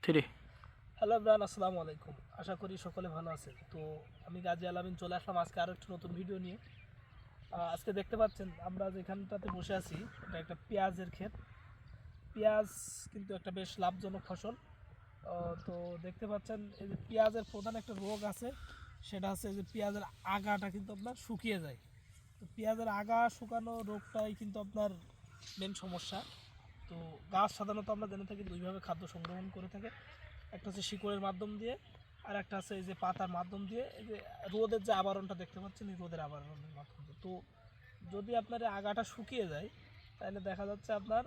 Three. Hello bran, আসসালামু আলাইকুম। আশা করি সকলে ভালো আছেন। তো আমি গাজী আলামিন চলে আসলাম আজকে আরও একটি নতুন ভিডিও নিয়ে। আজকে দেখতে পাচ্ছেন আমরা যেখানটাতে বসে আছি, এটা একটা পেঁয়াজের ক্ষেত। পেঁয়াজ কিন্তু একটা বেশ লাভজনক ফসল। তো দেখতে পাচ্ছেন এই যে পেঁয়াজের প্রধান একটা রোগ আছে, সেটা হচ্ছে যে পেঁয়াজের আগাটা কিন্তু আপনার শুকিয়ে যায়। তো পেঁয়াজের আগা শুকানো রোগটাই কিন্তু আপনার মেন সমস্যা। তো গাছ সাধারণত আমরা জেনে থাকি দুইভাবে খাদ্য সংগ্রহণ করে থাকে, একটা হচ্ছে শিকড়ের মাধ্যম দিয়ে, আর একটা আছে এই যে পাতার মাধ্যম দিয়ে। এই যে রোদের যে আবরণটা দেখতে পাচ্ছেন, এই রোদের আবরণের মাধ্যম দিয়ে। তো যদি আপনার এই আগাটা শুকিয়ে যায়, তাহলে দেখা যাচ্ছে আপনার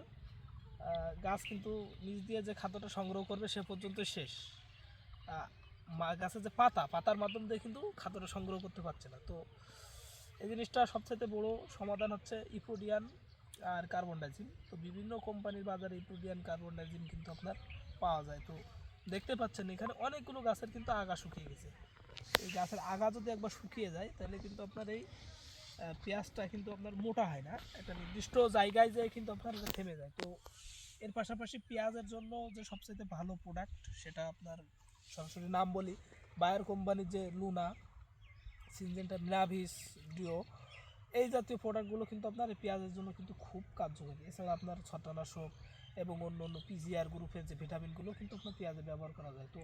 গাছ কিন্তু নিচ দিয়ে যে খাদ্যটা সংগ্রহ করবে সে পর্যন্ত শেষ। গাছের যে পাতার মাধ্যম দিয়ে কিন্তু খাদ্যটা সংগ্রহ করতে পারছে না। তো এই জিনিসটা সবচেয়ে বড় সমাধান হচ্ছে ইফোডিয়ান আর কার্বন ডাইজিম। তো বিভিন্ন কোম্পানির বাজারে ইফোডিয়ান কার্বন ডাইজিম কিন্তু আপনার পাওয়া যায়। তো দেখতে পাচ্ছেন এখানে অনেকগুলো গাছের কিন্তু আগা শুকিয়ে গেছে। এই গাছের আগা যদি একবার শুকিয়ে যায়, তাহলে কিন্তু আপনার এই পেঁয়াজটা কিন্তু আপনার মোটা হয় না, একটা নির্দিষ্ট জায়গায় যেয়ে কিন্তু আপনার এটা থেমে যায়। তো এর পাশাপাশি পেঁয়াজের জন্য যে সবচেয়ে ভালো প্রোডাক্ট, সেটা আপনার সরাসরি নাম বলি, বায়ার কোম্পানির যে লুনা, সিনজেন্টা, নাভিস, ডিও, এই জাতীয় প্রোডাক্টগুলো কিন্তু আপনার এই পেঁয়াজের জন্য কিন্তু খুব কার্যকরী। এছাড়া আপনার ছত্রাকনাশক এবং অন্য অন্য পিজিআর গ্রুপের যে ভিটামিনগুলো কিন্তু আপনার পেঁয়াজে ব্যবহার করা যায়। তো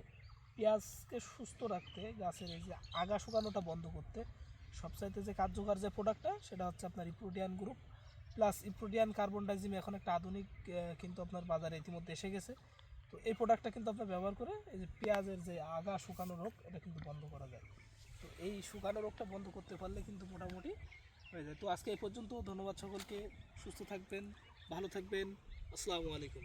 পেঁয়াজকে সুস্থ রাখতে, গাছের এই যে আগা শুকানোটা বন্ধ করতে সবচাইতে যে কার্যকর যে প্রোডাক্টটা, সেটা হচ্ছে আপনার ইপ্রোডিয়ান গ্রুপ প্লাস ইপ্রোডিয়ান কার্বন ডাইজিম। এখন একটা আধুনিক কিন্তু আপনার বাজারে ইতিমধ্যে এসে গেছে। তো এই প্রোডাক্টটা কিন্তু আপনার ব্যবহার করে এই যে পেঁয়াজের যে আগা শুকানো রোগ, এটা কিন্তু বন্ধ করা যায়। তো এই শুকানো রোগটা বন্ধ করতে পারলে কিন্তু মোটামুটি হয়ে যায়। তো আজকে এই পর্যন্ত। ধন্যবাদ সকলকে। সুস্থ থাকবেন, ভালো থাকবেন। আসসালামু আলাইকুম।